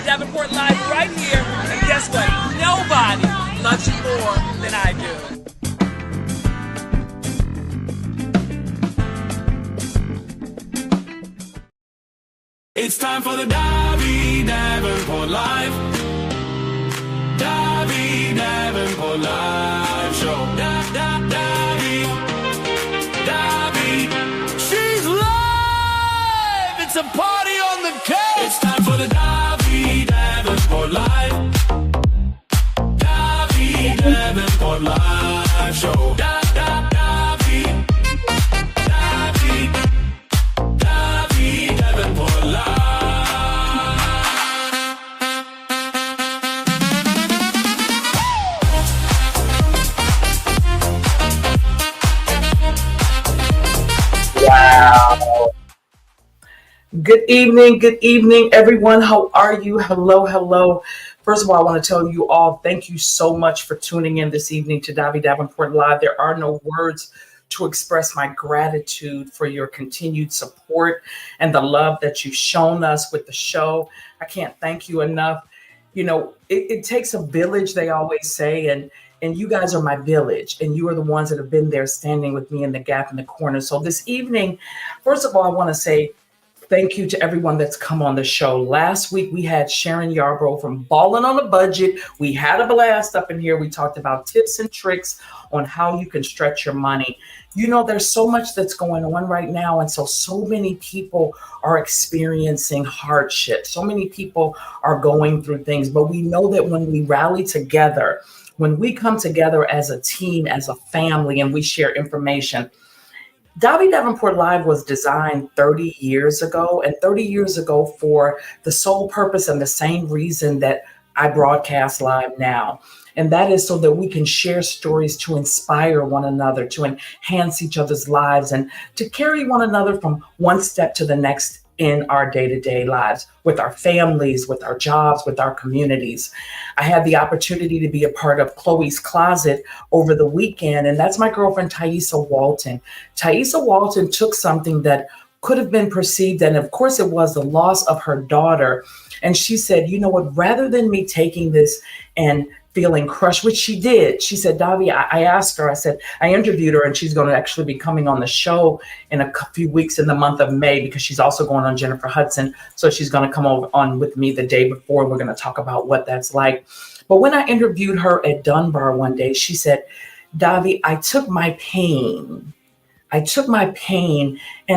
Davy Davenport Live right here. And guess what? Nobody loves you more than I do. It's time for the Davy Davenport Live. Davy Davenport Live Show. Davy. She's live! It's a party on the couch! It's time for the Davy Davenport Live. Davy Davenport Live Show. Davy Davenport Live. Wow. Good evening, everyone. How are you? Hello. First of all, I want to tell you all, thank you so much for tuning in this evening to Davy Davenport Live. There are no words to express my gratitude for your continued support and the love that you've shown us with the show. I can't thank you enough. You know, it takes a village, they always say, and you guys are my village, and you are the ones that have been there standing with me in the gap in the corner. So this evening, first of all, I want to say thank you to everyone that's come on the show. Last week, we had Sharon Yarbrough from Ballin' on a Budget. We had a blast up in here. We talked about tips and tricks on how you can stretch your money. You know, there's so much that's going on right now. And so many people are experiencing hardship. So many people are going through things. But we know that when we rally together, when we come together as a team, as a family, and we share information, Davy Davenport Live was designed 30 years ago, and 30 years ago for the sole purpose and the same reason that I broadcast live now. And that is so that we can share stories to inspire one another, to enhance each other's lives, and to carry one another from one step to the next in our day-to-day lives, with our families, with our jobs, with our communities. I had the opportunity to be a part of Chloe's Closet over the weekend, and that's my girlfriend, Thaisa Walton. Thaisa Walton took something that could have been perceived, and of course it was the loss of her daughter. And she said, you know what, rather than me taking this and feeling crushed, which she did. She said, Davy, I asked her, I interviewed her, and she's going to actually be coming on the show in a few weeks in the month of May, because she's also going on Jennifer Hudson. So she's going to come on with me the day before. We're going to talk about what that's like. But when I interviewed her at Dunbar one day, she said, Davy, I took my pain and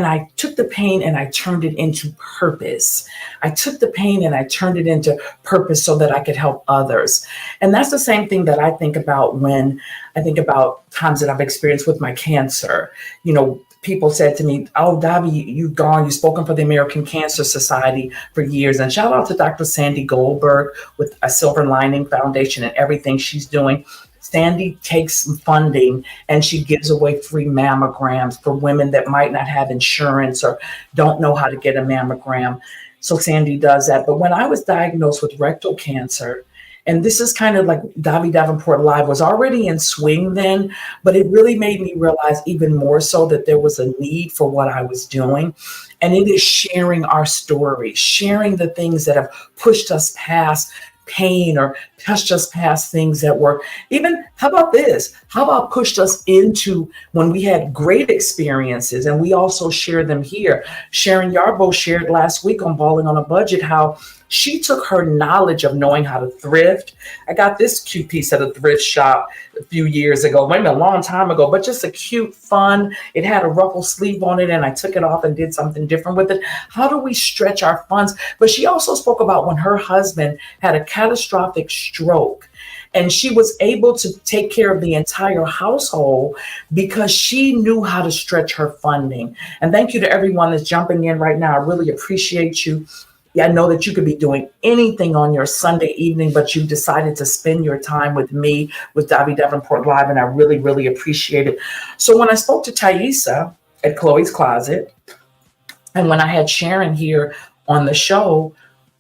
I took the pain and I turned it into purpose. I took the pain and I turned it into purpose so that I could help others. And that's the same thing that I think about when I think about times that I've experienced with my cancer. You know, people said to me, oh, Davy, you've spoken for the American Cancer Society for years. And shout out to Dr. Sandy Goldberg with a Silver Lining Foundation and everything she's doing. Sandy takes some funding and she gives away free mammograms for women that might not have insurance or don't know how to get a mammogram. So Sandy does that. But when I was diagnosed with rectal cancer, and this is kind of like Davy Davenport Live was already in swing then, but it really made me realize even more so that there was a need for what I was doing. And it is sharing our story, sharing the things that have pushed us past pain or pushed us past things that were even, how about this? How about pushed us into when we had great experiences and we also share them here. Sharon Yarbrough shared last week on Balling on a Budget how she took her knowledge of knowing how to thrift. I got this cute piece at a thrift shop a few years ago, maybe a long time ago, but just a cute, fun. It had a ruffle sleeve on it and I took it off and did something different with it. How do we stretch our funds? But she also spoke about when her husband had a catastrophic stroke and she was able to take care of the entire household because she knew how to stretch her funding. And thank you to everyone that's jumping in right now. I really appreciate you. Yeah, I know that you could be doing anything on your Sunday evening, but you decided to spend your time with me, with Davy Davenport Live, and I really, really appreciate it. So when I spoke to Thaisa at Chloe's Closet, and when I had Sharon here on the show,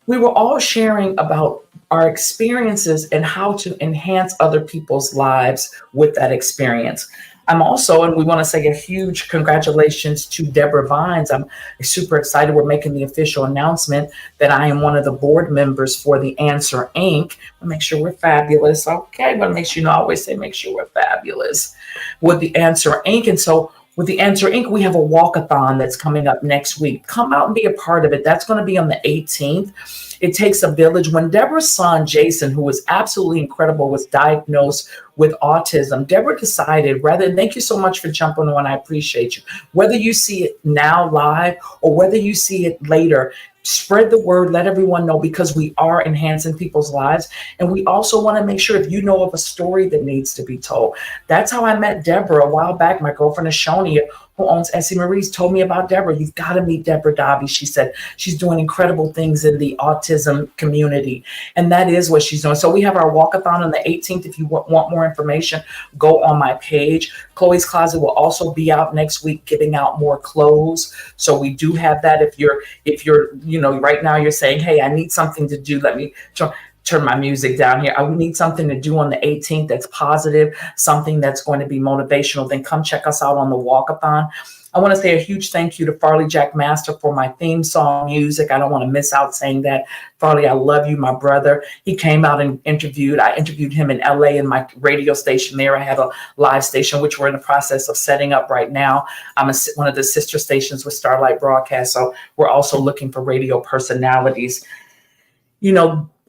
we were all sharing about our experiences and how to enhance other people's lives with that experience. I'm also, and we want to say a huge congratulations to Deborah Vines. I'm super excited. We're making the official announcement that I am one of the board members for the Answer Inc. Make sure we're fabulous. Okay, but make sure, I always say make sure we're fabulous with the Answer Inc. And so with the Answer Inc., we have a walkathon that's coming up next week. Come out and be a part of it. That's going to be on the 18th. It takes a village. When Deborah's son, Jason, who was absolutely incredible, was diagnosed with autism, Deborah decided, thank you so much for jumping on. I appreciate you. Whether you see it now live or whether you see it later, spread the word, let everyone know, because we are enhancing people's lives. And we also want to make sure, if you know of a story that needs to be told. That's how I met Deborah a while back. My girlfriend Ashonia, who owns Essie Marie's, told me about Deborah. You've got to meet Deborah Dobby. She said she's doing incredible things in the autism community. And that is what she's doing. So we have our walkathon on the 18th. If you want more information, go on my page. Chloe's Closet will also be out next week, giving out more clothes. So we do have that. If you're, right now you're saying, hey, I need something to do. Let me turn my music down here. I need something to do on the 18th that's positive, something that's going to be motivational. Then come check us out on the walkathon. I want to say a huge thank you to Farley Jack Master for my theme song music. I don't want to miss out saying that. Farley, I love you, my brother. He came out and I interviewed him in LA in my radio station there. I have a live station, which we're in the process of setting up right now. I'm one of the sister stations with Starlight Broadcast. So we're also looking for radio personalities.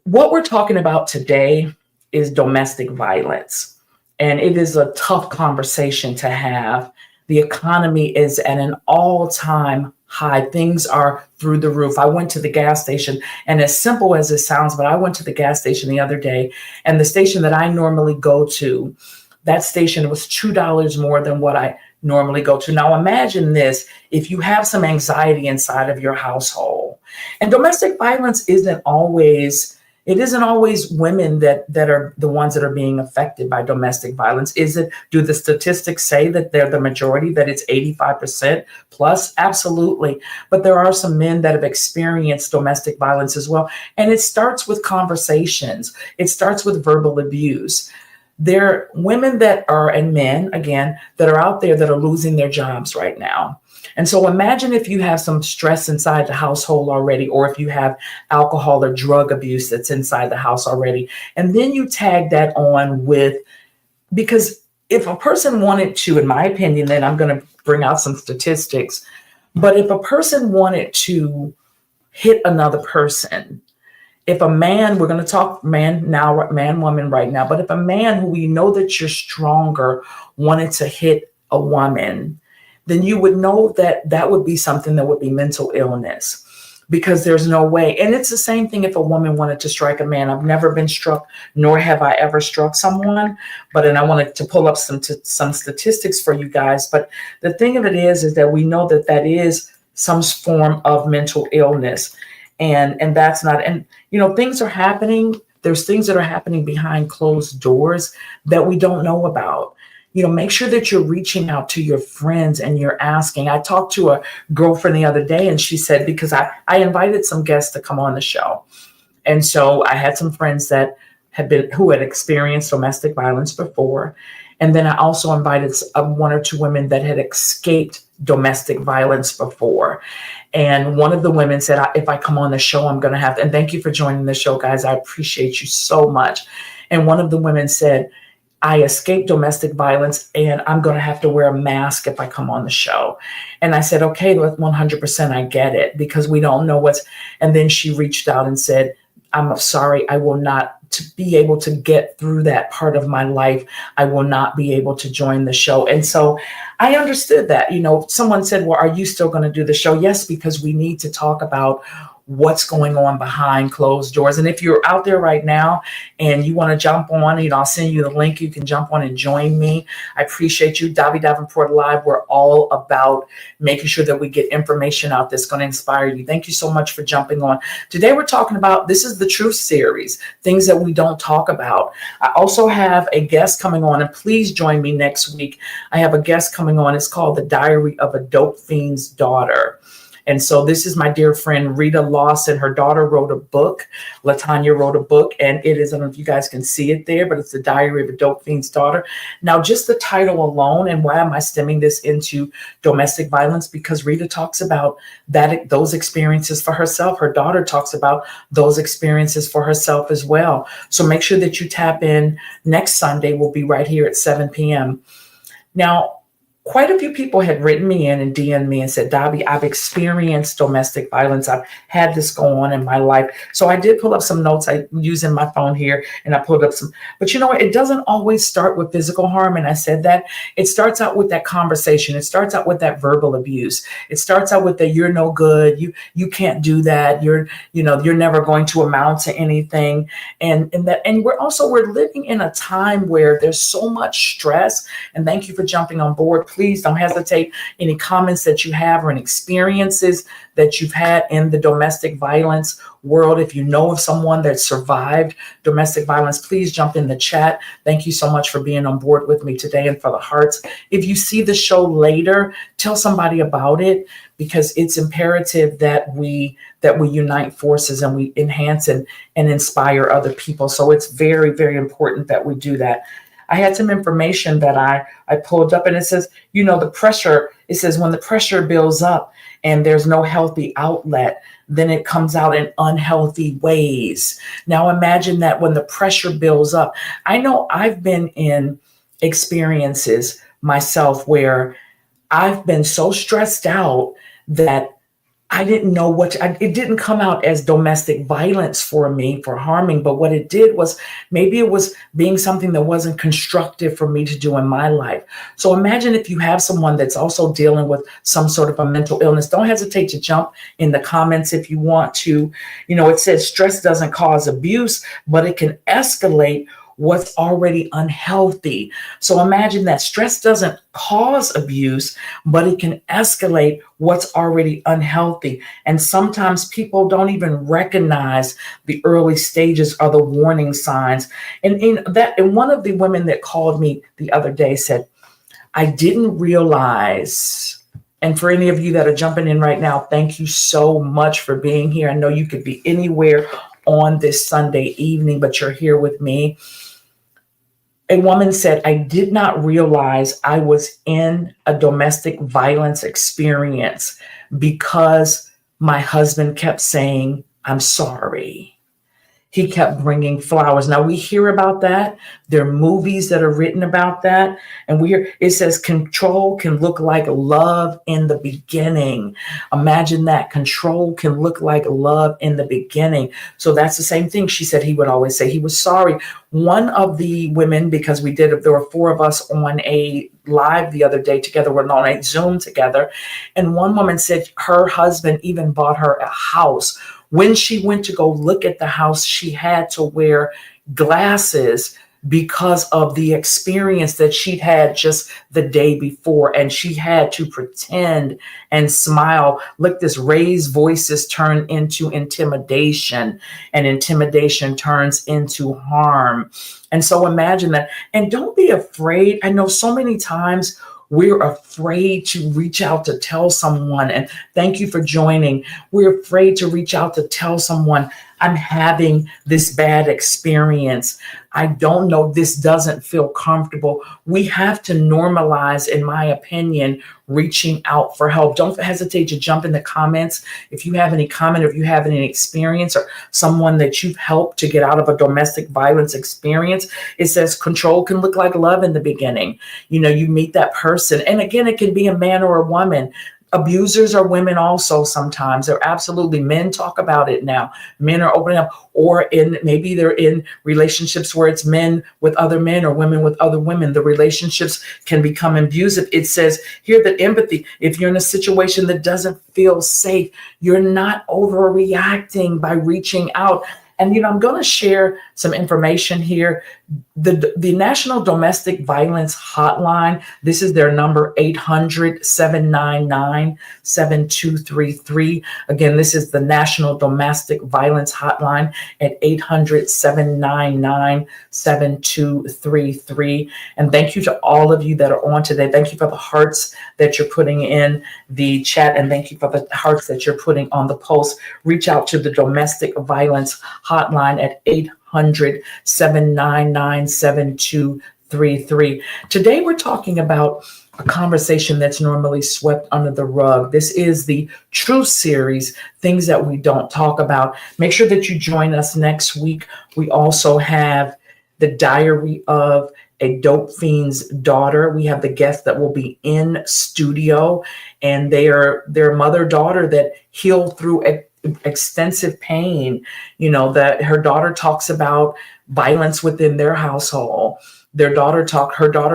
What we're talking about today is domestic violence, and it is a tough conversation to have. The economy is at an all-time high. Things are through the roof. I went to the gas station, and as simple as it sounds, but I went to the gas station the other day, and the station that I normally go to, that station was $2 more than what I normally go to. Now imagine this: if you have some anxiety inside of your household, and domestic violence isn't always women that are the ones that are being affected by domestic violence. Do the statistics say that they're the majority, that it's 85% plus? Absolutely. But there are some men that have experienced domestic violence as well. And it starts with conversations. It starts with verbal abuse. There are women and men, again, that are out there that are losing their jobs right now. And so imagine if you have some stress inside the household already, or if you have alcohol or drug abuse that's inside the house already. And then you tag that on because if a person wanted to, in my opinion, then I'm going to bring out some statistics, but if a person wanted to hit another person, if a man, we're going to talk man, woman right now, but if a man who we know that you're stronger wanted to hit a woman, then you would know that that would be something that would be mental illness, because there's no way. And it's the same thing if a woman wanted to strike a man. I've never been struck, nor have I ever struck someone, and I wanted to pull up some statistics for you guys. But the thing of it is that we know that is some form of mental illness. And that's not, and things are happening. There's things that are happening behind closed doors that we don't know about. Make sure that you're reaching out to your friends and you're asking. I talked to a girlfriend the other day, and she said, because I invited some guests to come on the show. And so I had some friends who had experienced domestic violence before. And then I also invited one or two women that had escaped domestic violence before. And one of the women said, if I come on the show, I'm going to have, and thank you for joining the show, guys. I appreciate you so much. And one of the women said, I escaped domestic violence and I'm going to have to wear a mask if I come on the show. And I said, okay, 100%, I get it, because we don't know and then she reached out and said, I'm sorry, I will not, to be able to get through that part of my life, I will not be able to join the show. And so I understood that. Someone said, well, are you still going to do the show? Yes, because we need to talk about what's going on behind closed doors. And if you're out there right now and you want to jump on, I'll send you the link. You can jump on and join me. I appreciate you. Davi Davenport Live. We're all about making sure that we get information out that's going to inspire you. Thank you so much for jumping on. Today we're talking about, this is the Truth Series, things that we don't talk about. I also have a guest coming on, and please join me next week. I have a guest coming on. It's called The Diary of a Dope Fiend's Daughter. And so this is my dear friend Rita Lawson. Her daughter wrote a book. Latanya wrote a book, and it is, I don't know if you guys can see it there, but it's The Diary of a Dope Fiend's Daughter. Now, just the title alone, and why am I stemming this into domestic violence? Because Rita talks about those experiences for herself. Her daughter talks about those experiences for herself as well. So make sure that you tap in next Sunday. We'll be right here at 7 p.m. Now, quite a few people had written me in and DM'd me and said, Dobby, I've experienced domestic violence. I've had this go on in my life. So I did pull up some notes I using my phone here, and I pulled up some, but you know what? It doesn't always start with physical harm. And I said that it starts out with that conversation. It starts out with that verbal abuse. It starts out with the, you're no good. You can't do that. You're never going to amount to anything. And we're living in a time where there's so much stress. And thank you for jumping on board. Please don't hesitate. Any comments that you have or any experiences that you've had in the domestic violence world. If you know of someone that survived domestic violence, please jump in the chat. Thank you so much for being on board with me today and for the hearts. If you see the show later, tell somebody about it, because it's imperative that we unite forces and we enhance and inspire other people. So it's very, very important that we do that. I had some information that I pulled up, and it says, the pressure, it says when the pressure builds up and there's no healthy outlet, then it comes out in unhealthy ways. Now imagine that when the pressure builds up. I know I've been in experiences myself where I've been so stressed out that I didn't know it didn't come out as domestic violence for me, for harming, but what it did was maybe it was being something that wasn't constructive for me to do in my life. So imagine if you have someone that's also dealing with some sort of a mental illness. Don't hesitate to jump in the comments if you want to. It says stress doesn't cause abuse, but it can escalate what's already unhealthy. So imagine that stress doesn't cause abuse, but it can escalate what's already unhealthy. And sometimes people don't even recognize the early stages or the warning signs. And one of the women that called me the other day said, I didn't realize. And for any of you that are jumping in right now, thank you so much for being here. I know you could be anywhere on this Sunday evening, but you're here with me. A woman said, I did not realize I was in a domestic violence experience because my husband kept saying, I'm sorry. He kept bringing flowers. Now we hear about that. There are movies that are written about that. And it says control can look like love in the beginning. Imagine that. Control can look like love in the beginning. So that's the same thing. She said he would always say he was sorry. One of the women, because there were 4 of us on a live the other day together, we're on a Zoom together. And one woman said her husband even bought her a house. When she went to go look at the house, she had to wear glasses because of the experience that she'd had just the day before. And she had to pretend and smile. Look, this raised voices turn into intimidation, and intimidation turns into harm. And so imagine that. And don't be afraid. I know so many times we're afraid to reach out to tell someone. And thank you for joining. We're afraid to reach out to tell someone, I'm having this bad experience. I don't know. This doesn't feel comfortable. We have to normalize, in my opinion, reaching out for help. Don't hesitate to jump in the comments. If you have any comment, or if you have any experience or someone that you've helped to get out of a domestic violence experience, it says control can look like love in the beginning. You meet that person. And again, it can be a man or a woman. Abusers are women also sometimes. They're absolutely, men talk about it now. Men are opening up, or maybe they're in relationships where it's men with other men or women with other women. The relationships can become abusive. It says here that empathy, if you're in a situation that doesn't feel safe, you're not overreacting by reaching out. And, I'm going to share some information here The National Domestic Violence Hotline, this is their number, 800-799-7233. Again, this is the National Domestic Violence Hotline at 800-799-7233. And thank you to all of you that are on today. Thank you for the hearts that you're putting in the chat, and thank you for the hearts that you're putting on the post. Reach out to the Domestic Violence Hotline at 800-799-7233. Today we're talking about a conversation that's normally swept under the rug. This is the Truth Series, Things That We Don't Talk About. Make sure that you join us next week. We also have the Diary of a Dope Fiend's Daughter. We have the guests that will be in studio, and their mother-daughter that healed through extensive pain. You know, that her daughter talks about violence within their household. Her daughter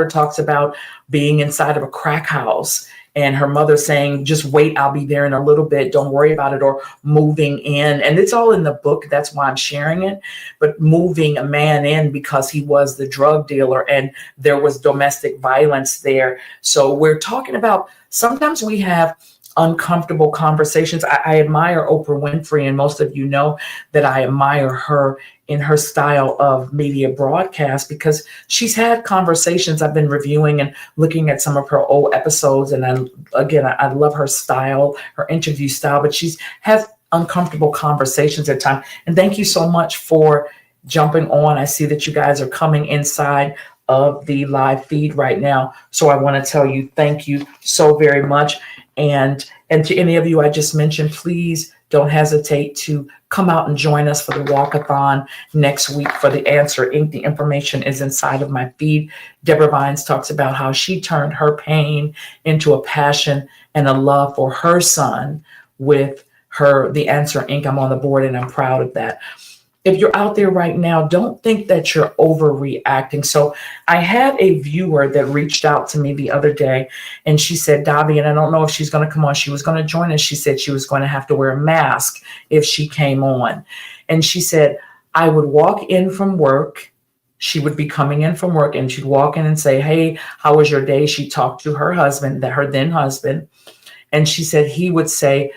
talks about being inside of a crack house and her mother saying, just wait, I'll be there in a little bit, don't worry about it, or moving in. And it's all in the book, that's why I'm sharing it. But moving a man in because he was the drug dealer and there was domestic violence there. So we're talking about, sometimes we have uncomfortable conversations. I admire Oprah Winfrey, and most of you know that I admire her in her style of media broadcast because she's had conversations. I've been reviewing and looking at some of her old episodes, and I love her style, her interview style, but she's has uncomfortable conversations at times. And thank you so much for jumping on. I see that you guys are coming inside of the live feed right now. So I want to tell you, thank you so very much. And to any of you I just mentioned, please don't hesitate to come out and join us for the walkathon next week for the Answer Inc. The information is inside of my feed. Deborah Vines talks about how she turned her pain into a passion and a love for her son with the Answer Inc. I'm on the board and I'm proud of that. If you're out there right now, don't think that you're overreacting. So I had a viewer that reached out to me the other day, and she said, Davi, and I don't know if she's going to come on. She was going to join us. She said she was going to have to wear a mask if she came on. And she said, I would walk in from work. She would be coming in from work, and she'd walk in and say, hey, how was your day? She talked to her husband, her then husband. And she said she would say,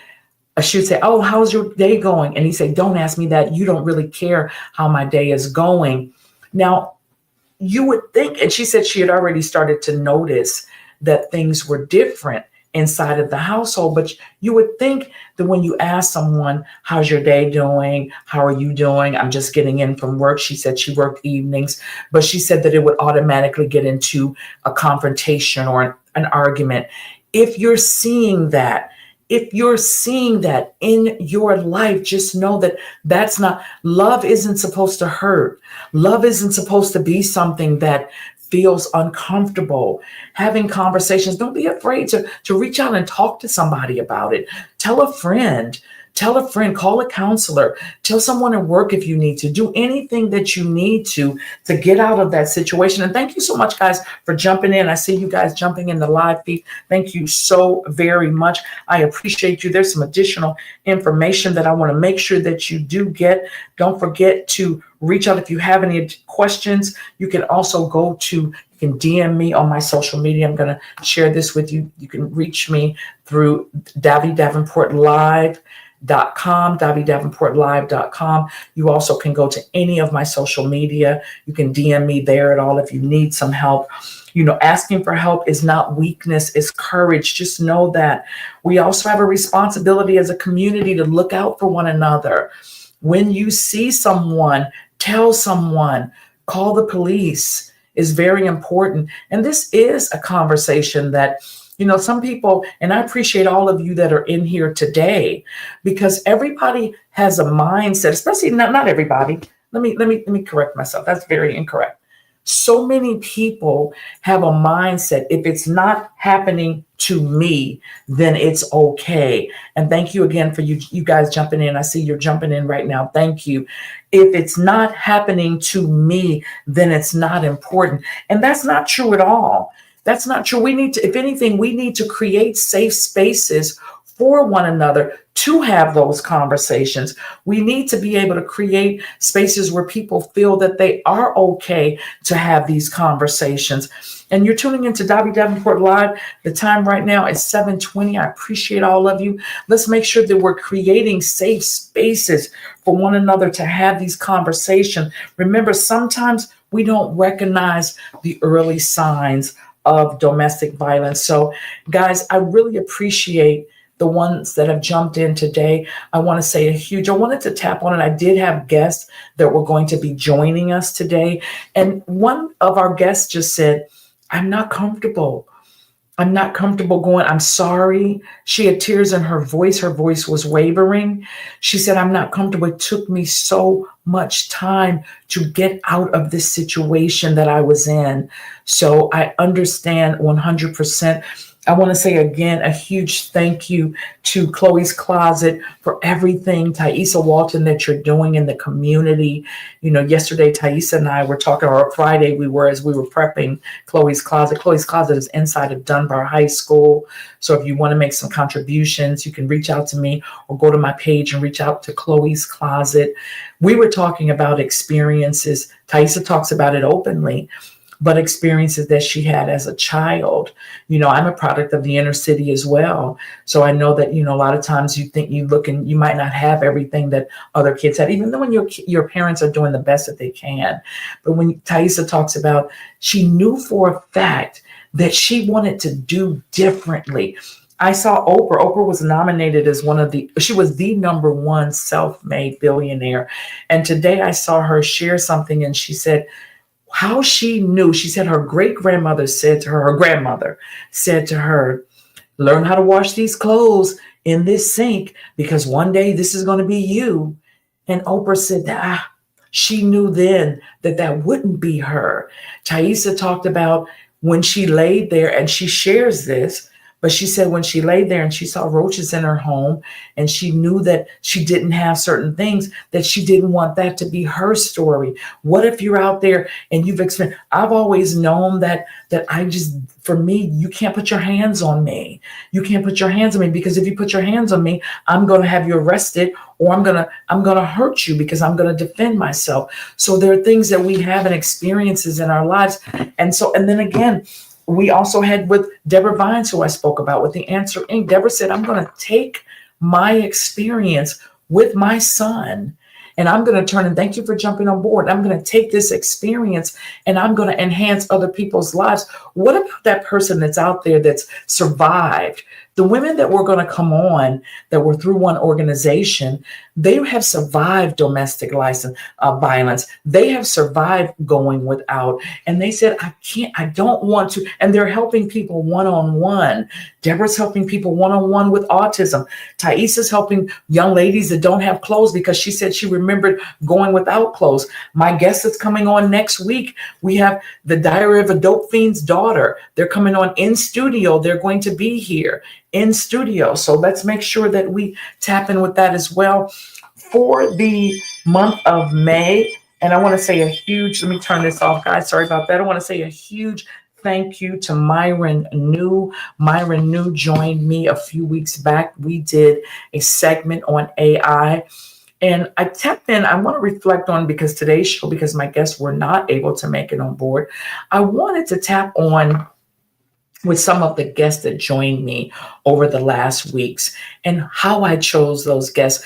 oh, how's your day going? And he said, don't ask me that. You don't really care how my day is going. Now, you would think, and she said she had already started to notice that things were different inside of the household, but you would think that when you ask someone, how's your day doing? How are you doing? I'm just getting in from work. She said she worked evenings, but she said that it would automatically get into a confrontation or an argument. If you're seeing that in your life, just know that that's not, love isn't supposed to hurt. Love isn't supposed to be something that feels uncomfortable. Having conversations, don't be afraid to reach out and talk to somebody about it. Tell a friend, call a counselor, tell someone at work if you need to. Do anything that you need to get out of that situation. And thank you so much, guys, for jumping in. I see you guys jumping in the live feed. Thank you so very much. I appreciate you. There's some additional information that I want to make sure that you do get. Don't forget to reach out if you have any questions. You can also you can DM me on my social media. I'm going to share this with you. You can reach me through davidavenportlive.com. You also can go to any of my social media. You can DM me there at all if you need some help. You know, asking for help is not weakness, it's courage. Just know that we also have a responsibility as a community to look out for one another. When you see someone, tell someone, call the police is very important. And this is a conversation that, you know, some people, and I appreciate all of you that are in here today, because everybody has a mindset, especially not everybody. Let me correct myself. That's very incorrect. So many people have a mindset, if it's not happening to me, then it's okay. And thank you again for you guys jumping in. I see you're jumping in right now. Thank you. If it's not happening to me, then it's not important. And that's not true at all. That's not true. We need to, if anything, we need to create safe spaces for one another to have those conversations. We need to be able to create spaces where people feel that they are okay to have these conversations. And you're tuning into Dobby Davenport Live. The time right now is 7:20. I appreciate all of you. Let's make sure that we're creating safe spaces for one another to have these conversations. Remember, sometimes we don't recognize the early signs of domestic violence. So, guys, I really appreciate the ones that have jumped in today. I want to say I wanted to tap on it. I did have guests that were going to be joining us today. And one of our guests just said, I'm not comfortable. I'm not comfortable going, I'm sorry. She had tears in her voice. Her voice was wavering. She said, I'm not comfortable. It took me so much time to get out of this situation that I was in. So I understand 100%. I want to say again, a huge thank you to Chloe's Closet for everything, Thaisa Walton, that you're doing in the community. You know, yesterday, Thaisa and I were talking, or Friday as we were prepping Chloe's Closet. Chloe's Closet is inside of Dunbar High School. So if you want to make some contributions, you can reach out to me or go to my page and reach out to Chloe's Closet. We were talking about experiences. Thaisa talks about it openly, but experiences that she had as a child. You know, I'm a product of the inner city as well. So I know that, you know, a lot of times you think you look and you might not have everything that other kids had, even though when your parents are doing the best that they can. But when Thaisa talks about, she knew for a fact that she wanted to do differently. I saw Oprah. Oprah was nominated as she was the number one self-made billionaire. And today I saw her share something and she said, how she knew, she said her grandmother said to her, learn how to wash these clothes in this sink because one day this is going to be you. And Oprah said that she knew then that wouldn't be her. Thaisa talked about when she laid there, and she shares this, but she said when she laid there and she saw roaches in her home and she knew that she didn't have certain things, that she didn't want that to be her story. What if you're out there and you've experienced, I've always known that for me, you can't put your hands on me. You can't put your hands on me because if you put your hands on me, I'm going to have you arrested or I'm going to hurt you because I'm going to defend myself. So there are things that we have and experiences in our lives. And then again, we also had with Deborah Vines, who I spoke about with the Answer Inc. Deborah said, I'm going to take my experience with my son and I'm going to turn, and thank you for jumping on board. I'm going to take this experience and I'm going to enhance other people's lives. What about that person that's out there that's survived? The women that were going to come on that were through one organization, they have survived domestic violence. They have survived going without. And they said, I don't want to. And they're helping people one-on-one. Deborah's helping people one-on-one with autism. Thaisa's helping young ladies that don't have clothes because she said she remembered going without clothes. My guest that's coming on next week, we have the Diary of a Dope Fiend's daughter. They're coming on in studio. They're going to be here in studio. So let's make sure that we tap in with that as well for the month of May. And I want to say let me turn this off, guys. Sorry about that. I want to say a huge thank you to Myron New. Myron New joined me a few weeks back. We did a segment on AI. And I tapped in, I want to reflect on, because today's show, because my guests were not able to make it on board, I wanted to tap on with some of the guests that joined me over the last weeks and how I chose those guests.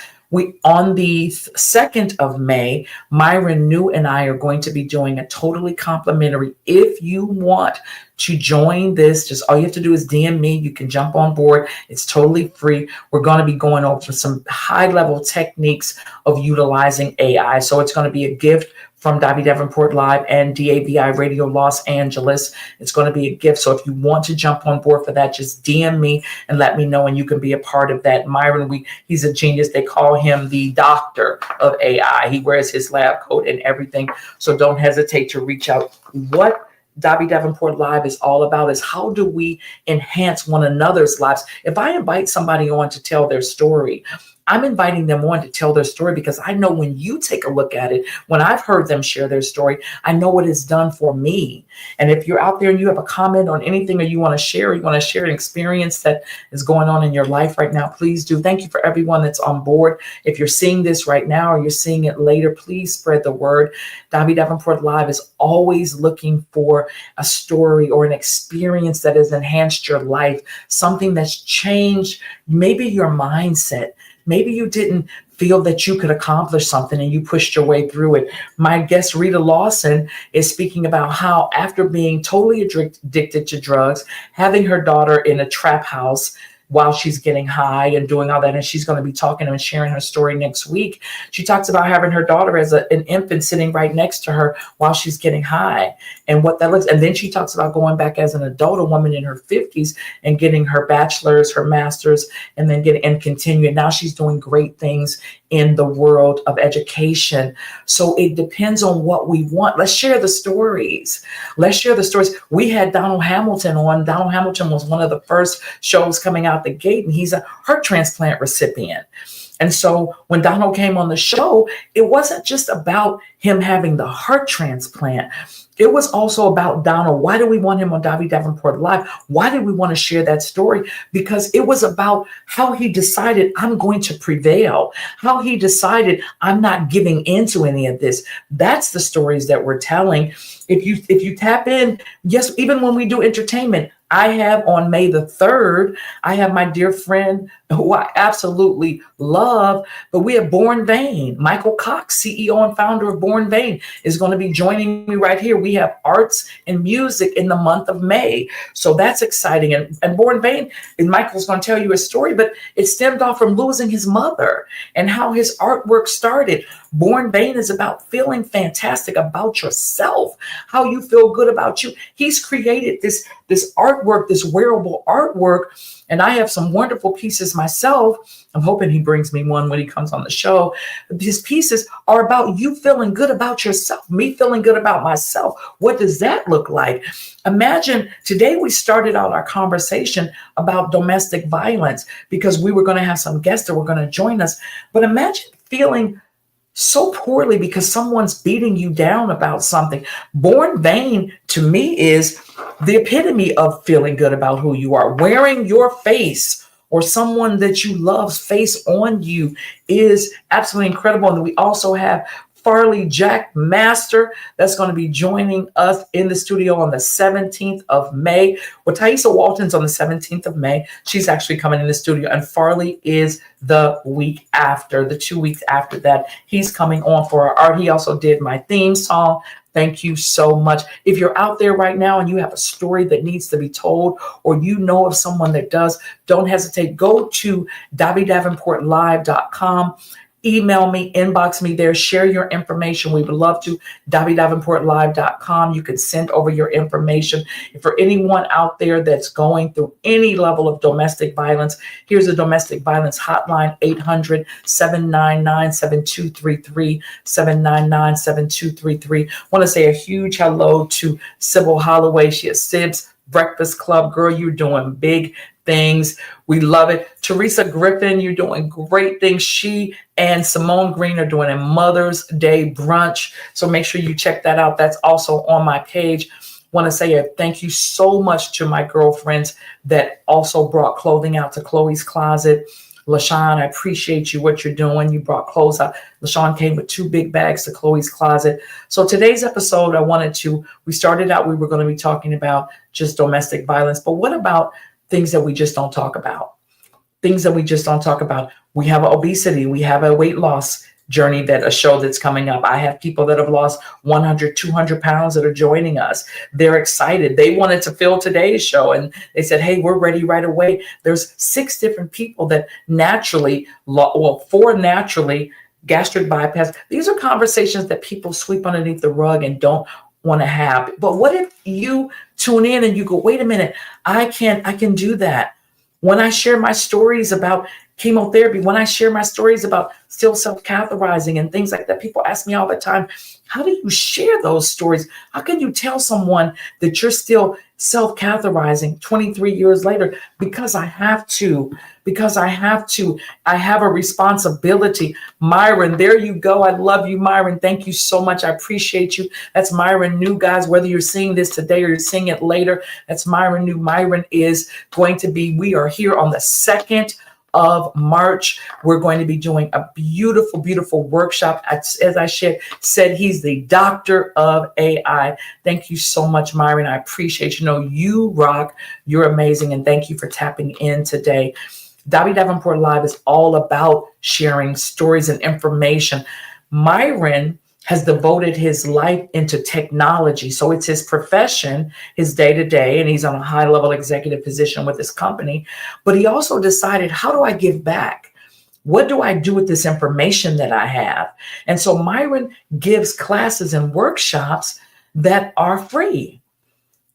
On the 2nd of May, Myron New and I are going to be doing a totally complimentary. If you want to join this, just all you have to do is DM me. You can jump on board. It's totally free. We're going to be going over some high-level techniques of utilizing AI. So it's going to be a gift from Dobby Davenport Live and DAVI Radio Los Angeles. It's going to be a gift. So if you want to jump on board for that, just DM me and let me know, and you can be a part of that. Myron, he's a genius. They call him the doctor of AI. He wears his lab coat and everything. So don't hesitate to reach out. What Dobby Davenport Live is all about is how do we enhance one another's lives. If I invite somebody on to tell their story, I'm inviting them on to tell their story because I know when you take a look at it, when I've heard them share their story, I know what it's done for me. And if you're out there and you have a comment on anything or you want to share, you want to share an experience that is going on in your life right now, please do. Thank you for everyone that's on board. If you're seeing this right now or you're seeing it later, please spread the word. Davi Davenport Live is always looking for a story or an experience that has enhanced your life, something that's changed maybe your mindset. Maybe you didn't feel that you could accomplish something and you pushed your way through it. My guest, Rita Lawson, is speaking about how after being totally addicted to drugs, having her daughter in a trap house while she's getting high and doing all that, and she's going to be talking and sharing her story next week. She talks about having her daughter as an infant sitting right next to her while she's getting high and what that looks. And then she talks about going back as an adult, a woman in her 50s, and getting her bachelor's, her master's, and then continuing. Now she's doing great things in the world of education. So it depends on what we want. Let's share the stories. Let's share the stories. We had Donald Hamilton on. Donald Hamilton was one of the first shows coming out the gate, and he's a heart transplant recipient. And so when Donald came on the show, it wasn't just about him having the heart transplant. It was also about Donald. Why do we want him on Davi Davenport Live? Why did we want to share that story? Because it was about how he decided, I'm going to prevail. How he decided, I'm not giving into any of this. That's the stories that we're telling. If you tap in, yes, even when we do entertainment, I have on May the 3rd, I have my dear friend who I absolutely love, but we have Born Vain. Michael Cox, CEO and founder of Born Vain, is going to be joining me right here. We have arts and music in the month of May. So that's exciting. And Born Vain, and Michael's going to tell you a story, but it stemmed off from losing his mother and how his artwork started. Born Vain is about feeling fantastic about yourself, how you feel good about you. He's created this artwork, this wearable artwork, and I have some wonderful pieces myself. I'm hoping he brings me one when he comes on the show. These pieces are about you feeling good about yourself, me feeling good about myself. What does that look like? Imagine today we started out our conversation about domestic violence because we were going to have some guests that were going to join us. But imagine feeling so poorly because someone's beating you down about something. Born Vain to me is the epitome of feeling good about who you are. Wearing your face or someone that you love's face on you is absolutely incredible. And we also have Farley Jack Master that's going to be joining us in the studio on the 17th of May. Well, Thaisa Walton's on the 17th of May. She's actually coming in the studio, and Farley is the week after, the 2 weeks after that. He's coming on for our art. He also did my theme song. Thank you so much. If you're out there right now and you have a story that needs to be told, or you know of someone that does, don't hesitate. Go to davidavenportlive.com. Email me, inbox me there, share your information. We would love to. davidavenportlive.com. You can send over your information. If for anyone out there that's going through any level of domestic violence, here's a domestic violence hotline, 800-799-7233, 799-7233. Want to say a huge hello to Sybil Holloway. She is Sib's Breakfast Club. Girl, you're doing big things. We love it. Teresa Griffin, you're doing great things. She and Simone Green are doing a Mother's Day brunch. So make sure you check that out. That's also on my page. Want to say a thank you so much to my girlfriends that also brought clothing out to Chloe's Closet. LaShawn, I appreciate you, what you're doing. You brought clothes out. LaShawn came with 2 big bags to Chloe's Closet. So today's episode, we started out, we were going to be talking about just domestic violence, but what about things that we just don't talk about? Things that we just don't talk about. We have obesity. We have a weight loss journey, that a show that's coming up. I have people that have lost 100, 200 pounds that are joining us. They're excited. They wanted to fill today's show and they said, hey, we're ready right away. There's 6 different people that 4 naturally gastric bypass. These are conversations that people sweep underneath the rug and don't want to have. But what if you tune in and you go, wait a minute, I can do that. When I share my stories about chemotherapy, when I share my stories about still self-catheterizing and things like that, people ask me all the time, how do you share those stories? How can you tell someone that you're still self-catheterizing 23 years later? Because I have to. I have a responsibility. Myron, there you go. I love you, Myron. Thank you so much. I appreciate you. That's Myron New, guys. Whether you're seeing this today or you're seeing it later, that's Myron New. Myron is going to be, we are here on the 2nd of March. We're going to be doing a beautiful, beautiful workshop. As I said, he's the doctor of AI. Thank you so much, Myron. I appreciate you. You rock. You're amazing. And thank you for tapping in today. Davi Davenport Live is all about sharing stories and information. Myron has devoted his life into technology. So it's his profession, his day-to-day, and he's on a high-level executive position with his company. But he also decided, how do I give back? What do I do with this information that I have? And so Myron gives classes and workshops that are free.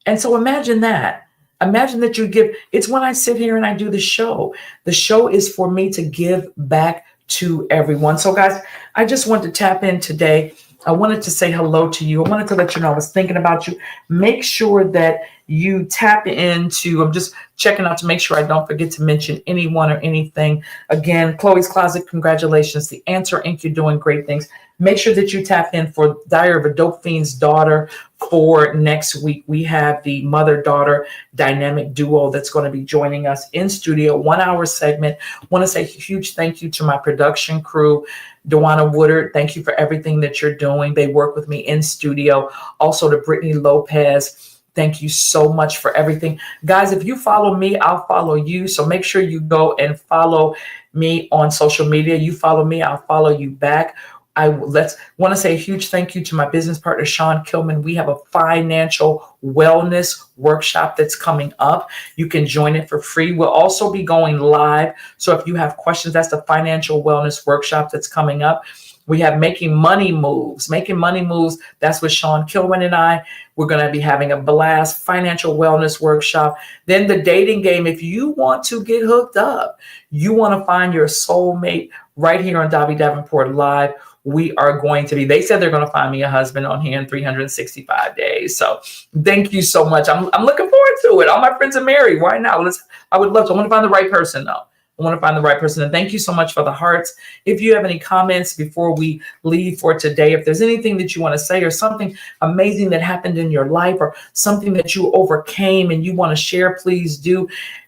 And so imagine that. Imagine that you give. It's when I sit here and I do the show. The show is for me to give back to everyone. So guys, I just want to tap in today. I wanted to say hello to you. I wanted to let you know I was thinking about you. Make sure that you tap into, I'm just checking out to make sure I don't forget to mention anyone or anything. Again, Chloe's Closet, congratulations. The Answer Inc., you're doing great things. Make sure that you tap in for Diary of a Dope Fiend's Daughter for next week. We have the mother-daughter dynamic duo that's going to be joining us in studio, 1 hour segment. Want to say a huge thank you to my production crew. Dewana Woodard, thank you for everything that you're doing. They work with me in studio. Also to Brittany Lopez, thank you so much for everything. Guys, if you follow me, I'll follow you. So make sure you go and follow me on social media. You follow me, I'll follow you back. I want to say a huge thank you to my business partner, Sean Kilman. We have a financial wellness workshop that's coming up. You can join it for free. We'll also be going live. So if you have questions, that's the financial wellness workshop that's coming up. We have Making Money Moves. Making Money Moves, that's with Sean Kilman and I. We're going to be having a blast financial wellness workshop. Then the dating game. If you want to get hooked up, you want to find your soulmate right here on Davi Davenport Live. We are going to be, they said they're going to find me a husband on here in 365 days. So thank you so much. I'm looking forward to it. All my friends are married. Why not? I would love to. I want to find the right person though. I want to find the right person. And thank you so much for the hearts. If you have any comments before we leave for today, if there's anything that you want to say or something amazing that happened in your life or something that you overcame and you want to share, please do.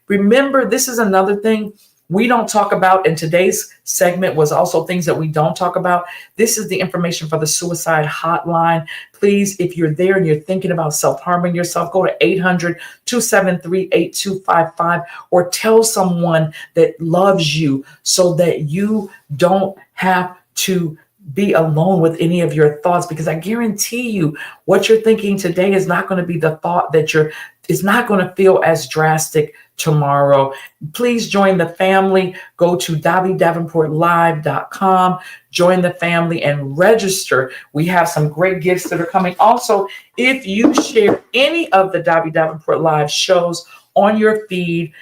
Remember, this is another thing we don't talk about, and today's segment was also things that we don't talk about. This is the information for the suicide hotline. Please, if you're there and you're thinking about self-harming yourself, go to 800-273-8255 or tell someone that loves you so that you don't have to be alone with any of your thoughts, because I guarantee you what you're thinking today is not going to be the thought that it's not going to feel as drastic tomorrow. Please join the family. Go to DaviDavenportLive.com, join the family and register. We have some great gifts that are coming. Also, if you share any of the Davi Davenport Live shows on your feed,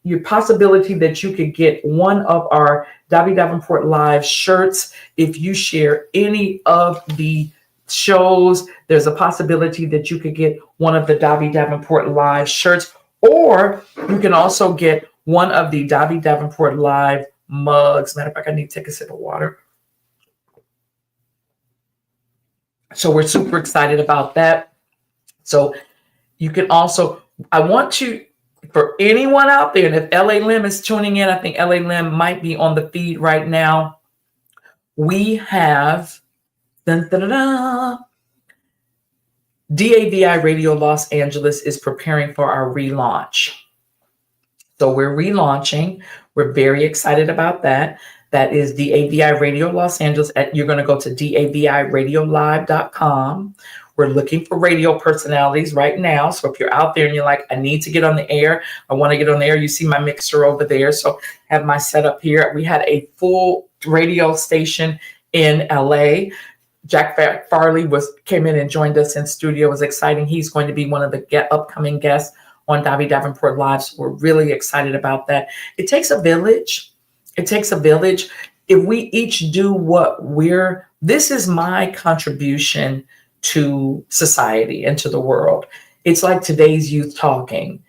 your possibility that you could get one of our Davi Davenport Live shirts. If you share any of the shows, there's a possibility that you could get one of the Davi Davenport Live shirts, or you can also get one of the Davi Davenport Live mugs. Matter of fact, I need to take a sip of water. So we're super excited about that. So you can also, I want to, for anyone out there, and if LA Lim is tuning in, I think LA Lim might be on the feed right now. We have DAVI Radio Los Angeles is preparing for our relaunch. So we're relaunching. We're very excited about that. That is DAVI Radio Los Angeles. You're going to go to DAVIRadiolive.com. We're looking for radio personalities right now. So if you're out there and you're like, I need to get on the air, I want to get on the air, you see my mixer over there. So I have my setup here. We had a full radio station in LA. Jack Farley came in and joined us in studio. It was exciting. He's going to be one of the upcoming guests on Davi Davenport Live. So we're really excited about that. It takes a village. It takes a village. If we each do this is my contribution to society and to the world. It's like today's youth talking.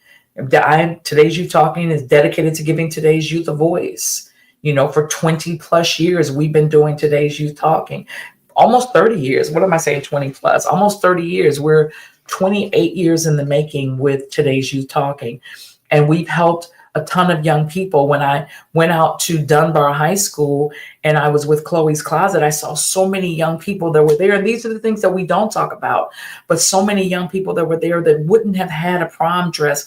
Today's youth talking is dedicated to giving today's youth a voice. For 20 plus years, we've been doing today's youth talking. Almost 30 years. What am I saying? 20 plus, almost 30 years. We're 28 years in the making with today's youth talking. And we've helped a ton of young people. When I went out to Dunbar High School and I was with Chloe's Closet, I saw so many young people that were there. And these are the things that we don't talk about, but so many young people that were there that wouldn't have had a prom dress,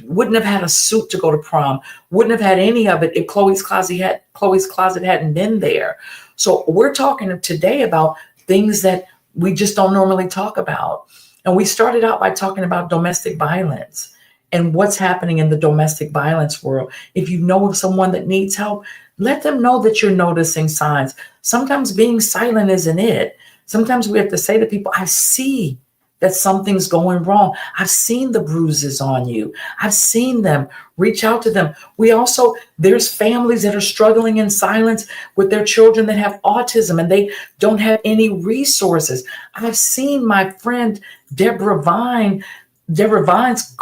wouldn't have had a suit to go to prom, wouldn't have had any of it if Chloe's Closet hadn't been there. So we're talking today about things that we just don't normally talk about. And we started out by talking about domestic violence and what's happening in the domestic violence world. If you know of someone that needs help, let them know that you're noticing signs. Sometimes being silent isn't it. Sometimes we have to say to people, I see that something's going wrong. I've seen the bruises on you. I've seen them. Reach out to them. There's families that are struggling in silence with their children that have autism and they don't have any resources. I've seen my friend Deborah Vines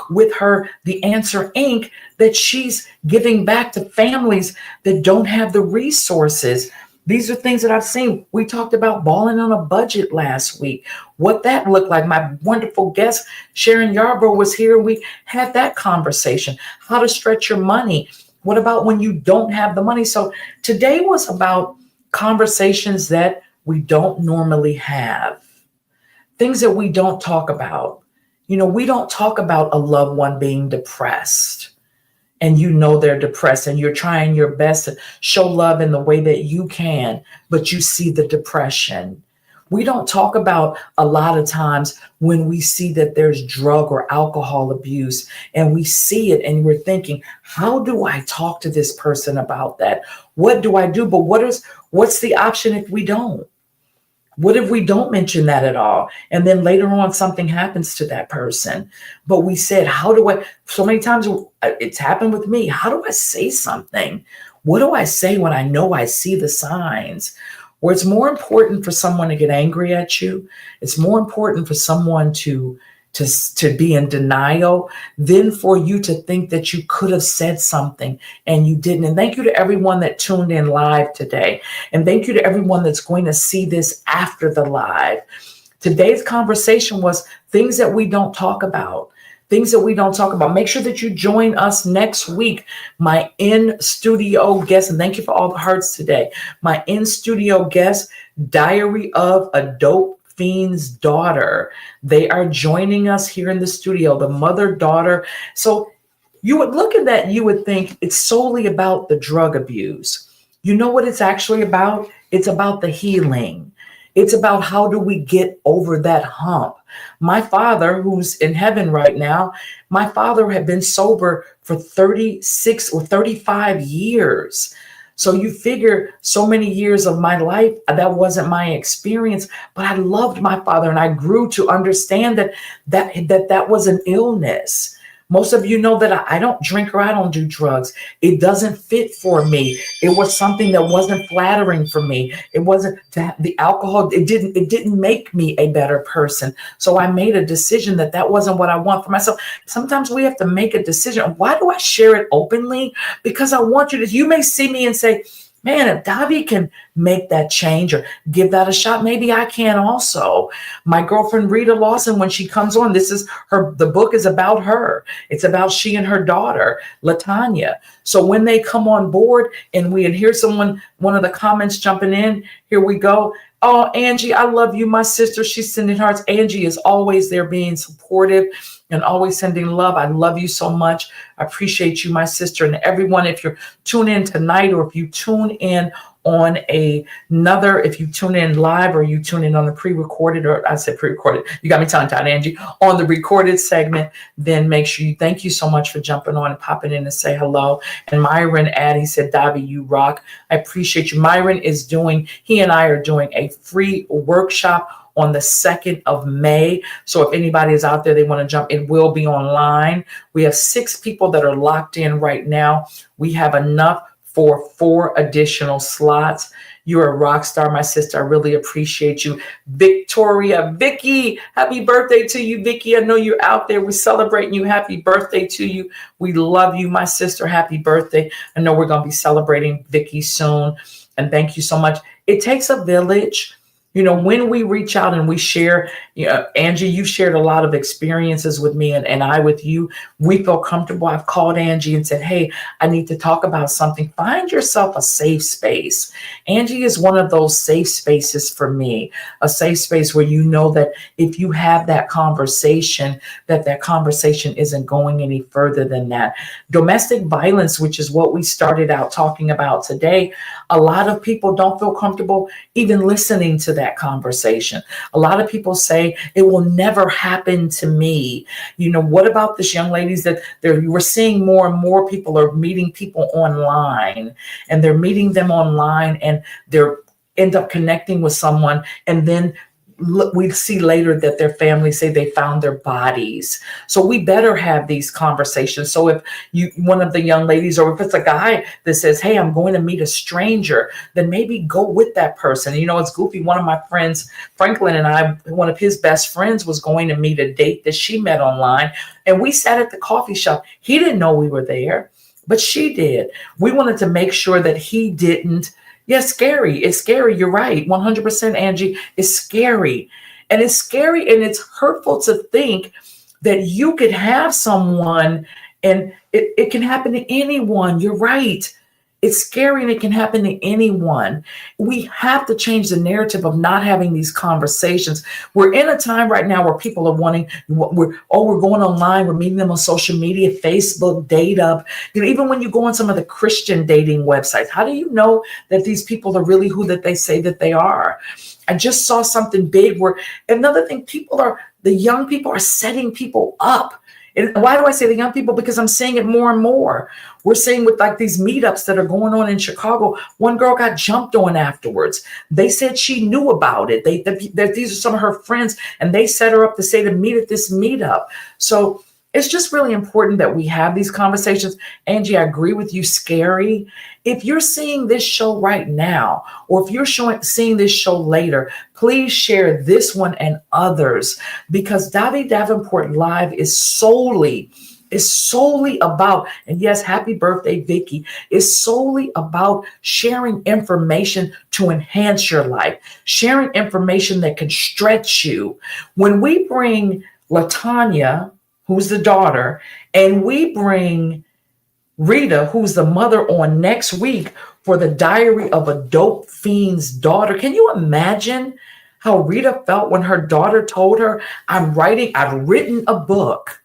with her The Answer Inc., that she's giving back to families that don't have the resources. These are things that I've seen. We talked about balling on a budget last week, what that looked like. My wonderful guest, Sharon Yarbrough, was here. We had that conversation, how to stretch your money. What about when you don't have the money? So today was about conversations that we don't normally have, things that we don't talk about. We don't talk about a loved one being depressed and they're depressed and you're trying your best to show love in the way that you can, but you see the depression. We don't talk about a lot of times when we see that there's drug or alcohol abuse and we see it and we're thinking, how do I talk to this person about that? What do I do? But what's the option if we don't? What if we don't mention that at all? And then later on, something happens to that person. But we said, so many times it's happened with me. How do I say something? What do I say when I know I see the signs? Where it's more important for someone to get angry at you. It's more important for someone to be in denial than for you to think that you could have said something and you didn't. And thank you to everyone that tuned in live today. And thank you to everyone that's going to see this after the live. Today's conversation was things that we don't talk about. Things that we don't talk about. Make sure that you join us next week. My in-studio guest, and thank you for all the hearts today. My in-studio guest, Diary of a Dope Fiend's Daughter. They are joining us here in the studio, the mother-daughter. So you would look at that, you would think it's solely about the drug abuse. You know what it's actually about? It's about the healing. It's about how do we get over that hump. My father, who's in heaven right now, my father had been sober for 36 or 35 years. So you figure so many years of my life, that wasn't my experience, but I loved my father and I grew to understand that was an illness. Most of you know that I don't drink or I don't do drugs. It doesn't fit for me. It was something that wasn't flattering for me. It wasn't the alcohol. It didn't make me a better person. So I made a decision that wasn't what I want for myself. Sometimes we have to make a decision. Why do I share it openly? Because I want you may see me and say, man, if Davi can make that change or give that a shot, maybe I can also. My girlfriend, Rita Lawson, when she comes on, the book is about her. It's about she and her daughter, LaTanya. So when they come on board and hear one of the comments jumping in, here we go. Oh, Angie, I love you, my sister. She's sending hearts. Angie is always there being supportive and always sending love. I love you so much. I appreciate you, my sister. And everyone, if you're tuning in tonight or if you tune in on if you tune in live or you tune in on the pre-recorded, or I said pre-recorded, you got me tongue-tied, Angie, on the recorded segment, then make sure thank you so much for jumping on and popping in and say hello. And Myron Addy said, Davi, you rock. I appreciate you. Myron he and I are doing a free workshop on the 2nd of May. So if anybody is out there, they want to jump, it will be online. We have 6 people that are locked in right now. We have enough for 4 additional slots. You're a rock star, my sister. I really appreciate you. Victoria, Vicky, happy birthday to you, Vicky. I know you're out there. We're celebrating you. Happy birthday to you. We love you, my sister. Happy birthday. I know we're going to be celebrating Vicky soon. And thank you so much. It takes a village. When we reach out and we share, Angie, you shared a lot of experiences with me and I with you. We feel comfortable. I've called Angie and said, hey, I need to talk about something. Find yourself a safe space. Angie is one of those safe spaces for me, a safe space where you know that if you have that conversation, that conversation isn't going any further than that. Domestic violence, which is what we started out talking about today, a lot of people don't feel comfortable even listening to that conversation. A lot of people say it will never happen to me. What about this young ladies that we're seeing more and more people are meeting people online, and they're meeting them online and they're end up connecting with someone, and then we see later that their families say they found their bodies. So we better have these conversations. So if one of the young ladies, or if it's a guy that says, hey, I'm going to meet a stranger, then maybe go with that person. It's goofy. One of my friends, Franklin, and I, one of his best friends was going to meet a date that she met online. And we sat at the coffee shop. He didn't know we were there, but she did. We wanted to make sure that he didn't. Yeah, scary. It's scary. You're right. 100%, Angie. It's scary. And it's scary and it's hurtful to think that you could have someone and it can happen to anyone. You're right. It's scary and it can happen to anyone. We have to change the narrative of not having these conversations. We're in a time right now where people are wanting, we're going online, we're meeting them on social media, Facebook, Date Up. Even when you go on some of the Christian dating websites, how do you know that these people are really who that they say that they are? I just saw something big where another thing, the young people are setting people up. And why do I say the young people? Because I'm seeing it more and more. We're seeing with like these meetups that are going on in Chicago. One girl got jumped on afterwards. They said she knew about it. These are some of her friends, and they set her up to say to meet at this meetup. So it's just really important that we have these conversations. Angie, I agree with you, scary. If you're seeing this show right now, or if you're seeing this show later, please share this one and others, because Davi Davenport Live is solely about, and yes, happy birthday, Vicky, is solely about sharing information to enhance your life, sharing information that can stretch you. When we bring LaTanya, who's the daughter, and we bring Rita, who's the mother, on next week for the Diary of a Dope Fiend's Daughter. Can you imagine how Rita felt when her daughter told her, I've written a book,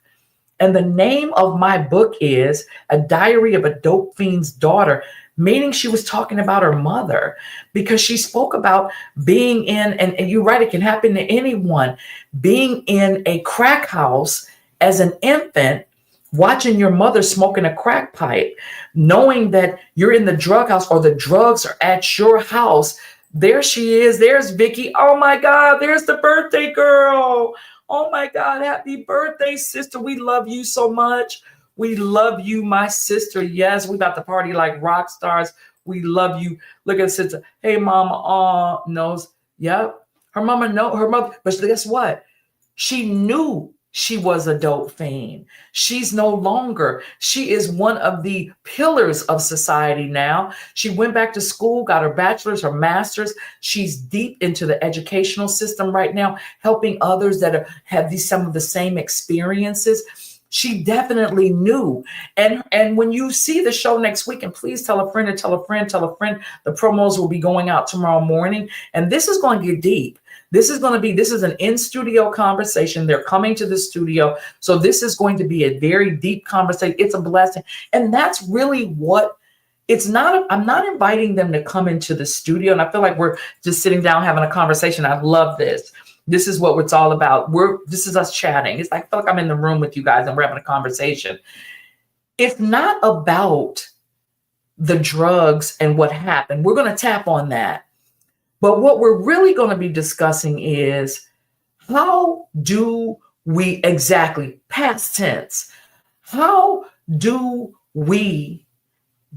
and the name of my book is A Diary of a Dope Fiend's Daughter, meaning she was talking about her mother, because she spoke about being in, and you're right, it can happen to anyone, being in a crack house as an infant, watching your mother smoking a crack pipe, knowing that you're in the drug house or the drugs are at your house. There she is. There's Vicky. Oh my God, there's the birthday girl. Oh my God, happy birthday, sister. We love you so much. We love you, my sister. Yes, we about to party like rock stars. We love you. Look at sister. Hey, mama. Knows. Yep. Her mama know her mother. But guess what? She knew she was a dope fiend. She's no longer. She is one of the pillars of society now. She went back to school, got her bachelor's, her master's. She's deep into the educational system right now, helping others that have some of the same experiences. She definitely knew. And when you see the show next week, and please tell a friend and tell a friend, the promos will be going out tomorrow morning. And this is going to get deep. This is an in-studio conversation. They're coming to the studio. So this is going to be a very deep conversation. It's a blessing. And that's really what it's not. I'm not inviting them to come into the studio. And I feel like we're just sitting down having a conversation. I love this. This is what it's all about. This is us chatting. It's like, I feel like I'm in the room with you guys and we're having a conversation. It's not about the drugs and what happened. We're going to tap on that. But what we're really going to be discussing is how do we exactly, past tense, how do we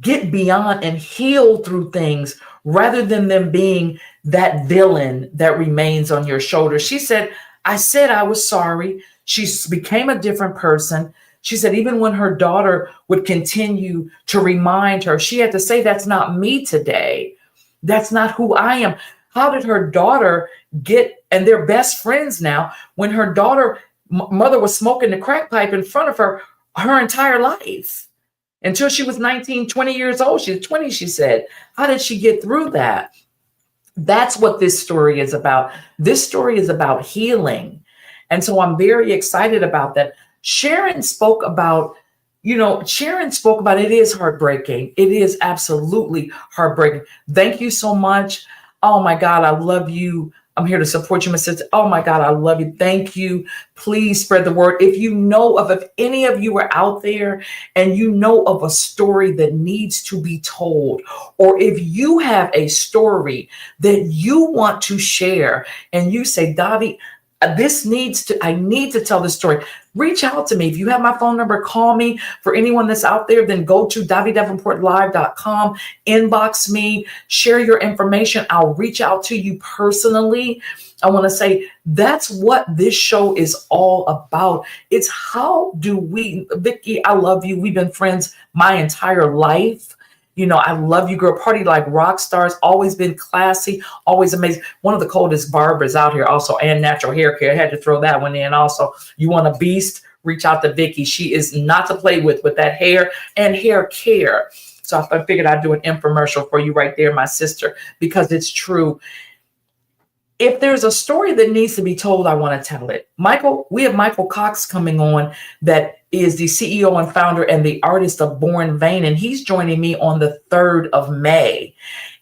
get beyond and heal through things rather than them being that villain that remains on your shoulder. She said I was sorry. She became a different person. She said, even when her daughter would continue to remind her, she had to say, that's not me today. That's not who I am. How did her daughter get, and they're best friends now, when her daughter, mother was smoking the crack pipe in front of her entire life until she was 19, 20 years old. She's 20, she said. How did she get through that? That's what this story is about. This story is about healing. And so I'm very excited about that. Sharon spoke about it is heartbreaking. It is absolutely heartbreaking. Thank you so much. Oh my God, I love you. I'm here to support you, my sister. Oh my God, I love you. Thank you. Please spread the word. If any of you are out there and you know of a story that needs to be told, or if you have a story that you want to share and you say, Davi, I need to tell this story. Reach out to me. If you have my phone number, call me. For anyone that's out there, then go to davidavenportlive.com, inbox me, share your information. I'll reach out to you personally. I want to say that's what this show is all about. It's how do we, Vicki, I love you. We've been friends my entire life. I love you, girl. Party like rock stars, always been classy, always amazing. One of the coldest barbers out here also, and natural hair care. I had to throw that one in also. You want a beast? Reach out to Vicki. She is not to play with that hair and hair care. So I figured I'd do an infomercial for you right there, my sister, because it's true. If there's a story that needs to be told, I want to tell it. We have Michael Cox coming on, that is the CEO and founder and the artist of Born Vain, and he's joining me on the 3rd of May.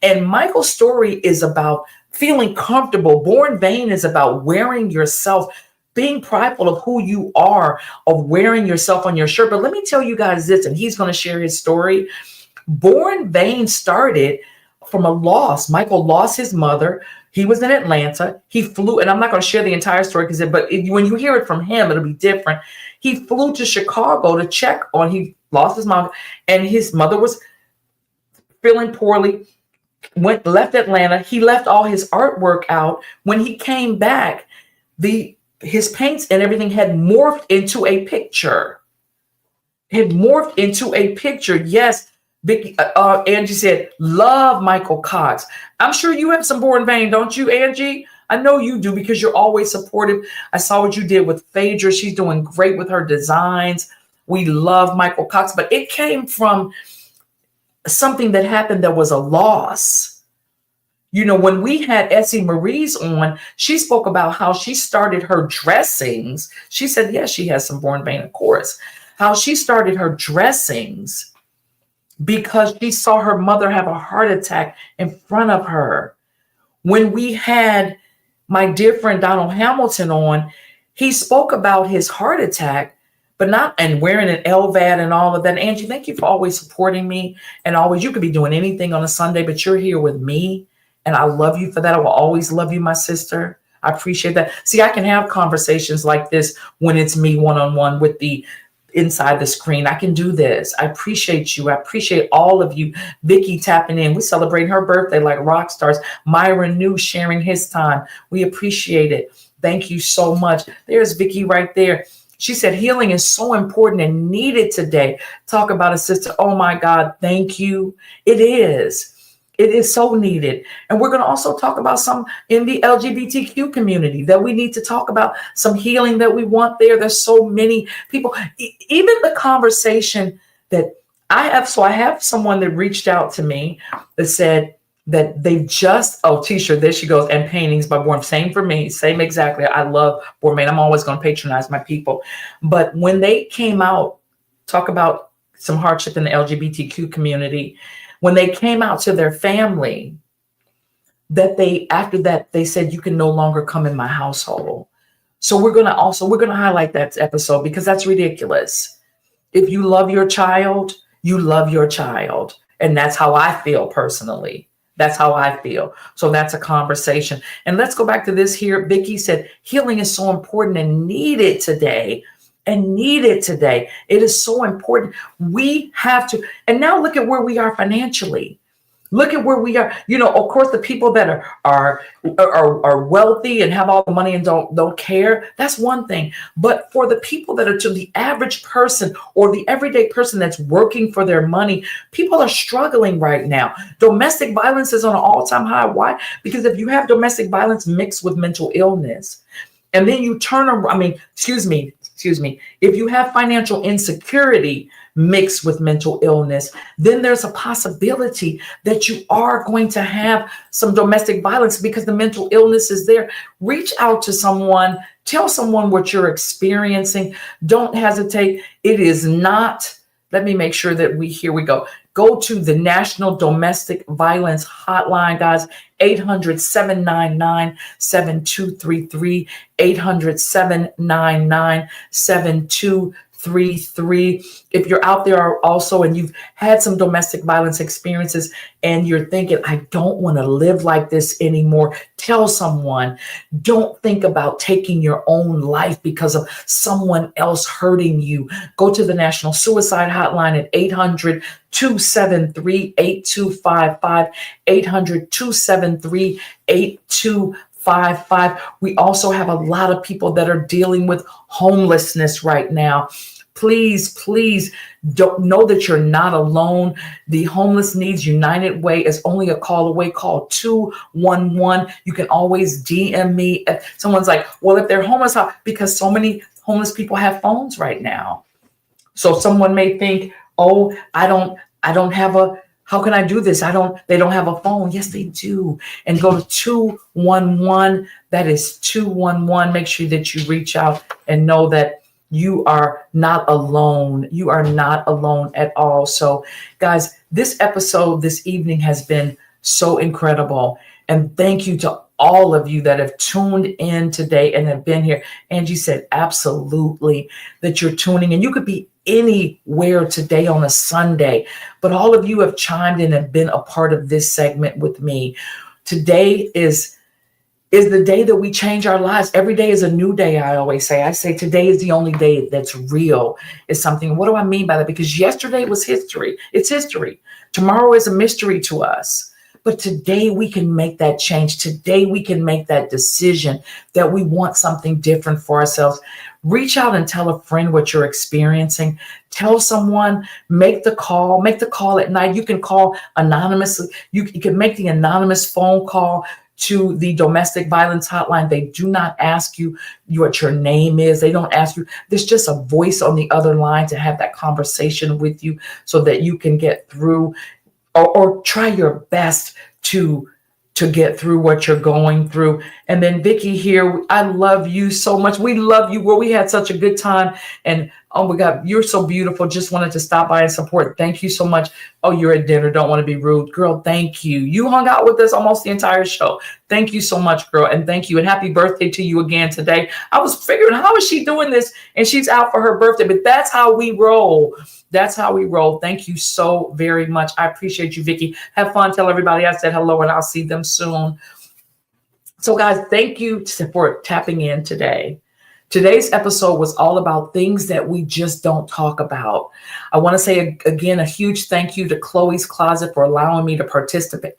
And Michael's story is about feeling comfortable. Born Vain is about wearing yourself, being prideful of who you are, of wearing yourself on your shirt. But let me tell you guys this, and he's going to share his story. Born Vain started from a loss. Michael lost his mother. He was in Atlanta. He flew, and I'm not going to share the entire story when you hear it from him, it'll be different. He flew to Chicago to check on, he lost his mom, and his mother was feeling poorly, left Atlanta. He left all his artwork out. When he came back, his paints and everything had morphed into a picture. Yes. Vicky, Angie said, love Michael Cox. I'm sure you have some Born Vain, don't you, Angie? I know you do, because you're always supportive. I saw what you did with Phaedra. She's doing great with her designs. We love Michael Cox, but it came from something that happened that was a loss. When we had Essie Marie's on, she spoke about how she started her dressings. She said, yes, she has some Born Vain, of course. How she started her dressings because she saw her mother have a heart attack in front of her. When we had my dear friend Donald Hamilton on, he spoke about his heart attack, and wearing an LVAD and all of that. Angie, thank you for always supporting me. And always, you could be doing anything on a Sunday, but you're here with me. And I love you for that. I will always love you, my sister. I appreciate that. See, I can have conversations like this when it's me one-on-one with the inside the screen. I can do this. I appreciate you. I appreciate all of you. Vicky tapping in. We celebrating her birthday like rock stars. Myron New sharing his time. We appreciate it. Thank you so much. There's Vicky right there. She said, healing is so important and needed today. Talk about a sister. Oh my God. Thank you. It is. It is so needed. And we're going to also talk about some in the LGBTQ community that we need to talk about, some healing that we want there. There's so many people, even the conversation that I have. So I have someone that reached out to me that said that they t-shirt, there she goes, and paintings by Born. Same for me. Same exactly. I love Born Vain. I'm always going to patronize my people. But when they came out, talk about some hardship in the LGBTQ community, when they came out to their family, after that, they said, you can no longer come in my household. So we're going to highlight that episode, because that's ridiculous. If you love your child, you love your child. And that's how I feel personally. That's how I feel. So that's a conversation. And let's go back to this here. Vicky said, healing is so important and needed today. and need it today. It is so important. We have to. And now look at where we are financially. Look at where we are. Of course, the people that are wealthy and have all the money and don't care, that's one thing. But for the people that are to the average person or the everyday person that's working for their money, people are struggling right now. Domestic violence is on an all-time high. Why? Because if you have domestic violence mixed with mental illness, and then you turn around, excuse me. If you have financial insecurity mixed with mental illness, then there's a possibility that you are going to have some domestic violence because the mental illness is there. Reach out to someone, tell someone what you're experiencing. Don't hesitate. It is not, let me make sure that here we go. Go to the National Domestic Violence Hotline, guys, 800-799-7233, 800-799-7233. If you're out there also and you've had some domestic violence experiences and you're thinking, I don't want to live like this anymore, tell someone. Don't think about taking your own life because of someone else hurting you. Go to the National Suicide Hotline at 800-273-8255, 800-273-8255. We also have a lot of people that are dealing with homelessness right now. Please don't know that you're not alone. The Homeless Needs United Way is only a call away. Call 211. You can always DM me. Someone's like, well, if they're homeless, because so many homeless people have phones right now. So someone may think, oh, I don't have how can I do this? They don't have a phone. Yes, they do. And go to 211. That is 211. Make sure that you reach out and know that you are not alone. You are not alone at all. So guys, this episode this evening has been so incredible. And thank you to all of you that have tuned in today and have been here. Angie said, absolutely, that you're tuning in. You could be anywhere today on a Sunday, but all of you have chimed in and been a part of this segment with me. Today is the day that we change our lives. Every day is a new day, I always say. I say today is the only day that's real. Is something. What do I mean by that? Because yesterday was history. It's history. Tomorrow is a mystery to us. But today we can make that change. Today we can make that decision that we want something different for ourselves. Reach out and tell a friend what you're experiencing. Tell someone, make the call at night. You can call anonymously. You can make the anonymous phone call to the domestic violence hotline. They do not ask you what your name is. They don't ask you. There's just a voice on the other line to have that conversation with you so that you can get through or try your best to get through what you're going through. And then Vicky here, I love you so much. We love you. Well, we had such a good time. And oh my God, you're so beautiful. Just wanted to stop by and support. Thank you so much. Oh, you're at dinner. Don't want to be rude. Girl, thank you. You hung out with us almost the entire show. Thank you so much, girl. And thank you. And happy birthday to you again today. I was figuring, how is she doing this? And she's out for her birthday. But that's how we roll. That's how we roll. Thank you so very much. I appreciate you, Vicky. Have fun. Tell everybody I said hello and I'll see them soon. So guys, thank you for tapping in today. Today's episode was all about things that we just don't talk about. I want to say again, a huge thank you to Chloe's Closet for allowing me to participate.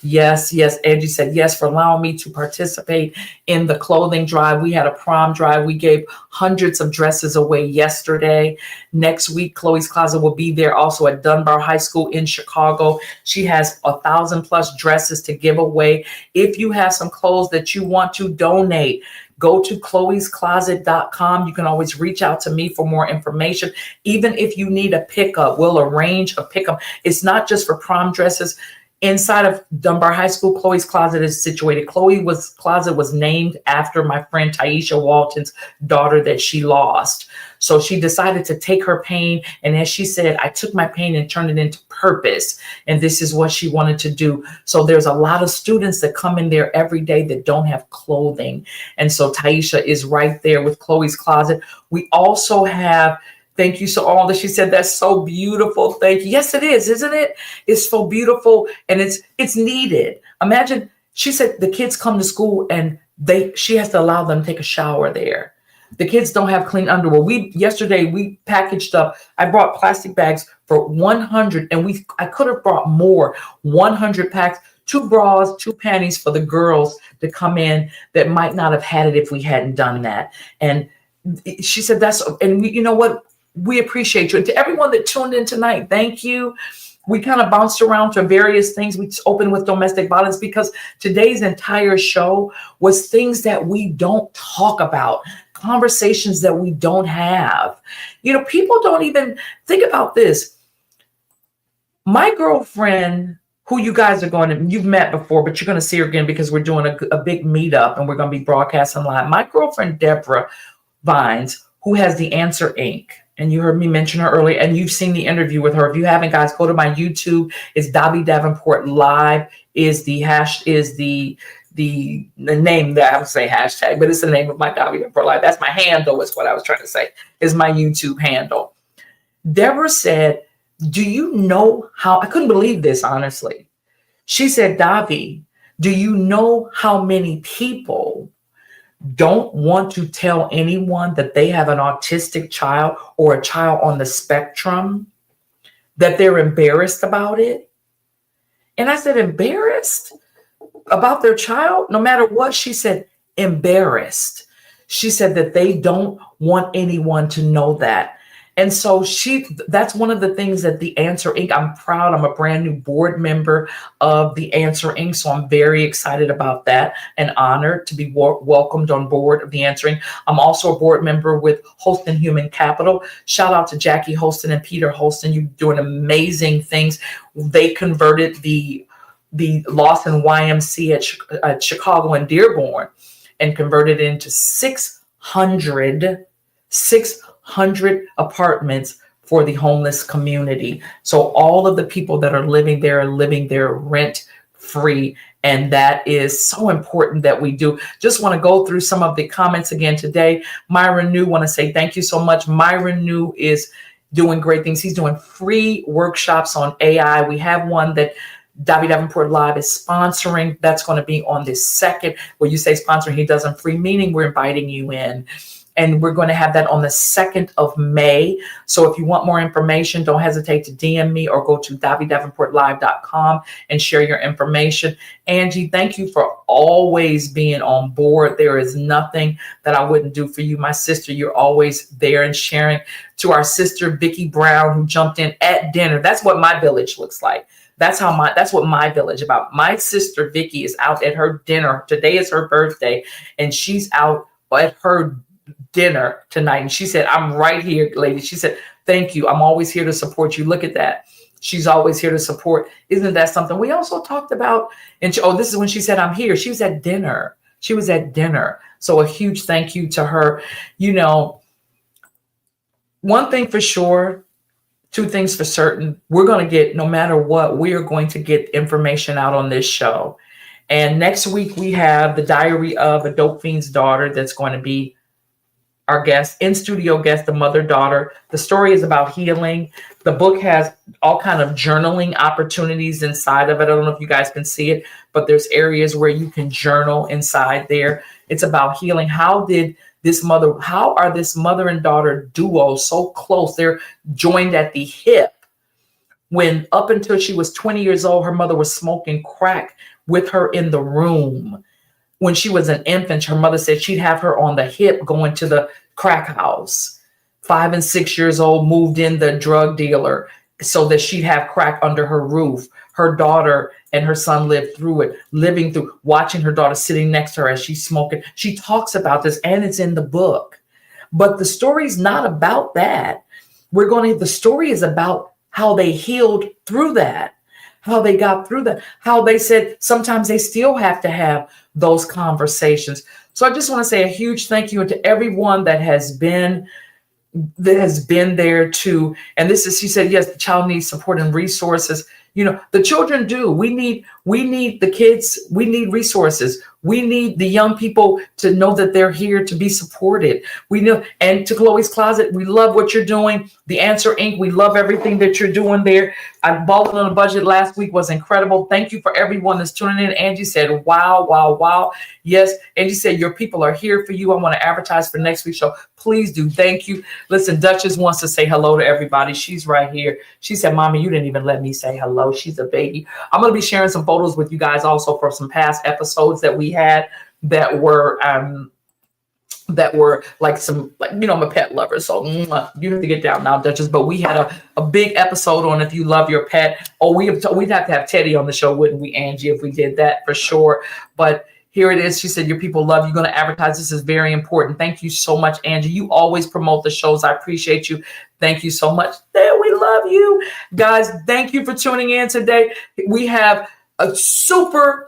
Yes. Angie said yes, for allowing me to participate in the clothing drive. We had a prom drive. We gave hundreds of dresses away yesterday. Next week, Chloe's Closet will be there also at Dunbar High School in Chicago. She has 1,000+ dresses to give away. If you have some clothes that you want to donate, go to chloescloset.com. You can always reach out to me for more information. Even if you need a pickup, we'll arrange a pickup. It's not just for prom dresses. Inside of Dunbar High School, Chloe's Closet is situated. Closet was named after my friend Taisha Walton's daughter that she lost. So she decided to take her pain. And as she said, I took my pain and turned it into purpose. And this is what she wanted to do. So there's a lot of students that come in there every day that don't have clothing. And so Taisha is right there with Chloe's Closet. We also have, thank you so all that she said, that's so beautiful. Thank you. Yes, it is, isn't it? It's so beautiful and it's needed. Imagine, she said the kids come to school and she has to allow them to take a shower there. The kids don't have clean underwear. Yesterday we packaged up. I brought plastic bags for 100, and I could have brought more. 100 packs, 2 bras, 2 panties for the girls to come in that might not have had it if we hadn't done that. And she said you know what? We appreciate you. And to everyone that tuned in tonight, thank you. We kind of bounced around to various things. We opened with domestic violence because today's entire show was things that we don't talk about, conversations that we don't have. People don't even think about this. My girlfriend, who you guys you've met before, but you're going to see her again because we're doing a big meetup and we're going to be broadcasting live. My girlfriend, Deborah Vines, who has the Answer Inc., and you heard me mention her earlier, and you've seen the interview with her. If you haven't, guys, go to my YouTube. It's Dobby Davenport Live is the name that I would say hashtag, but it's the name of my Dobby Davenport Live. That's my handle, is what I was trying to say, is my YouTube handle. Deborah said, do you know how, I couldn't believe this, honestly. She said, Dobby, do you know how many people don't want to tell anyone that they have an autistic child or a child on the spectrum, that they're embarrassed about it? And I said, embarrassed about their child? No matter what, she said, embarrassed. She said that they don't want anyone to know that. And so that's one of the things that the Answer Inc. I'm proud. I'm a brand new board member of the Answer Inc. So I'm very excited about that and honored to be welcomed on board of the Answer Inc. I'm also a board member with Holston Human Capital. Shout out to Jackie Holston and Peter Holston. You're doing amazing things. They converted the Lawson YMC at Chicago and Dearborn and converted it into 600 apartments for the homeless community. So all of the people that are living there rent free. And that is so important that we do. Just want to go through some of the comments again today. Myron New, want to say thank you so much. Myron New is doing great things. He's doing free workshops on AI. We have one that Dobby Davenport Live is sponsoring. That's going to be on this 2nd. Where you say sponsoring, he does them free, meaning we're inviting you in. And we're going to have that on the 2nd of May. So if you want more information, don't hesitate to DM me or go to dobbydavenportlive.com and share your information. Angie, thank you for always being on board. There is nothing that I wouldn't do for you. My sister, you're always there and sharing. To our sister, Vicki Brown, who jumped in at dinner. That's what my village looks like. That's what my village about. My sister, Vicki, is out at her dinner. Today is her birthday, and she's out at her dinner tonight. And she said, I'm right here, lady. She said, thank you. I'm always here to support you. Look at that. She's always here to support. Isn't that something? We also talked about, and this is when she said, I'm here. She was at dinner. So a huge thank you to her. One thing for sure, 2 things for certain, we're going to get, no matter what, we are going to get information out on this show. And next week we have the Diary of a Dope Fiend's Daughter that's going to be our guest, in-studio guest, the mother-daughter. The story is about healing. The book has all kind of journaling opportunities inside of it. I don't know if you guys can see it, but there's areas where you can journal inside there. It's about healing. How are this mother and daughter duo so close? They're joined at the hip. When up until she was 20 years old, her mother was smoking crack with her in the room. When she was an infant, her mother said she'd have her on the hip going to the crack house. 5 and 6 years old, moved in the drug dealer so that she'd have crack under her roof. Her daughter and her son lived through it, watching her daughter sitting next to her as she's smoking. She talks about this, and it's in the book. But the story's not about that. The story is about how they healed through that. How they got through that, how they said sometimes they still have to have those conversations. So I just want to say a huge thank you to everyone that has been there too. And she said, yes, the child needs support and resources. The children do. We We need the kids. We need resources. We need the young people to know that they're here to be supported. We know, and to Chloe's Closet, we love what you're doing. The Answer Inc., we love everything that you're doing there. I balled on a budget last week, was incredible. Thank you for everyone that's tuning in. Angie said, wow, wow, wow. Yes, Angie said, your people are here for you. I want to advertise for next week's show. Please do. Thank you. Listen, Duchess wants to say hello to everybody. She's right here. She said, Mommy, you didn't even let me say hello. She's a baby. I'm going to be sharing some photos with you guys also for some past episodes that we had that were like some, like, you know, I'm a pet lover, so you have to get down now, Duchess. But we had a big episode on if you love your pet. Oh, we'd have to have Teddy on the show, wouldn't we, Angie, if we did that, for sure. But here it is. She said, your people love you. Going to advertise. This is very important. Thank you so much, Angie. You always promote the shows. I appreciate you. Thank you so much. There, we love you. Guys, thank you for tuning in today. We have a super,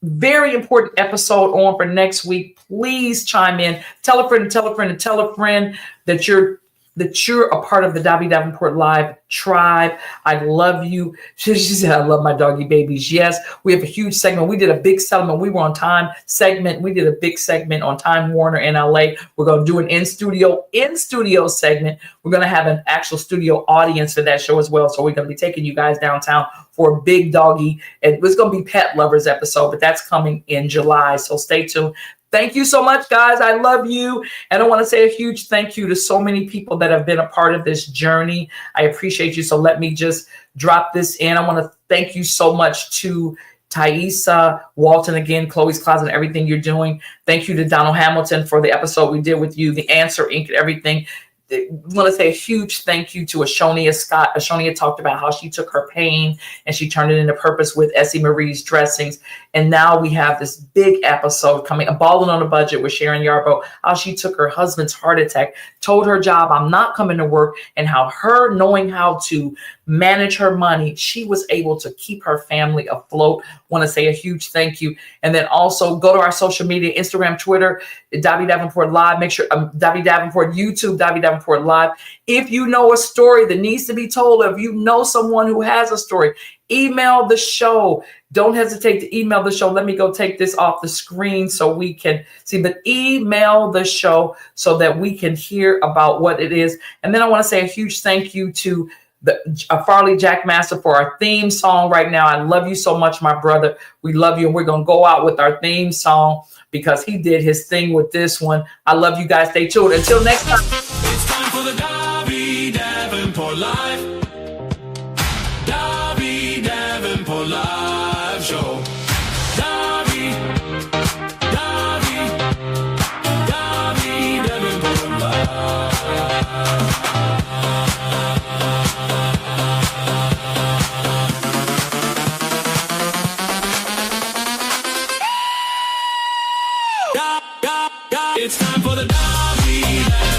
very important episode on for next week. Please chime in. Tell a friend, and tell a friend, and tell a friend that you're a part of the Davi Davenport Live tribe. I love you. She said, I love my doggy babies. Yes, we have a huge segment. We did a big segment. We were on Time segment. We did a big segment on Time Warner in LA. We're going to do an in-studio segment. We're going to have an actual studio audience for that show as well. So we're going to be taking you guys downtown for a big doggy. And it's going to be pet lovers episode, but that's coming in July. So stay tuned. Thank you so much, guys. I love you. And I want to say a huge thank you to so many people that have been a part of this journey. I appreciate you. So let me just drop this in. I want to thank you so much to Thaisa Walton, again, Chloe's Closet, and everything you're doing. Thank you to Donald Hamilton for the episode we did with you, The Answer Inc., and everything. I want to say a huge thank you to Ashonia Scott. Ashonia talked about how she took her pain and she turned it into purpose with Essie Marie's dressings. And now we have this big episode coming, a balling on a budget with Sharon Yarbo, how she took her husband's heart attack, told her job, I'm not coming to work, and how her knowing how to manage her money, she was able to keep her family afloat. Want to say a huge thank you. And then also go to our social media, Instagram, Twitter, Davi Davenport Live. Make sure Davi Davenport, YouTube, Davi Davenport Live. If you know a story that needs to be told, if you know someone who has a story, email the show. Don't hesitate to email the show. Let me go take this off the screen so we can see, but email the show so that we can hear about what it is. And then I want to say a huge thank you to Farley Jackmaster for our theme song right now. I love you so much, my brother. We love you. And we're going to go out with our theme song because he did his thing with this one. I love you guys. Stay tuned. Until next time. It's time for the Davi Davenport Live. Davi Davenport Live.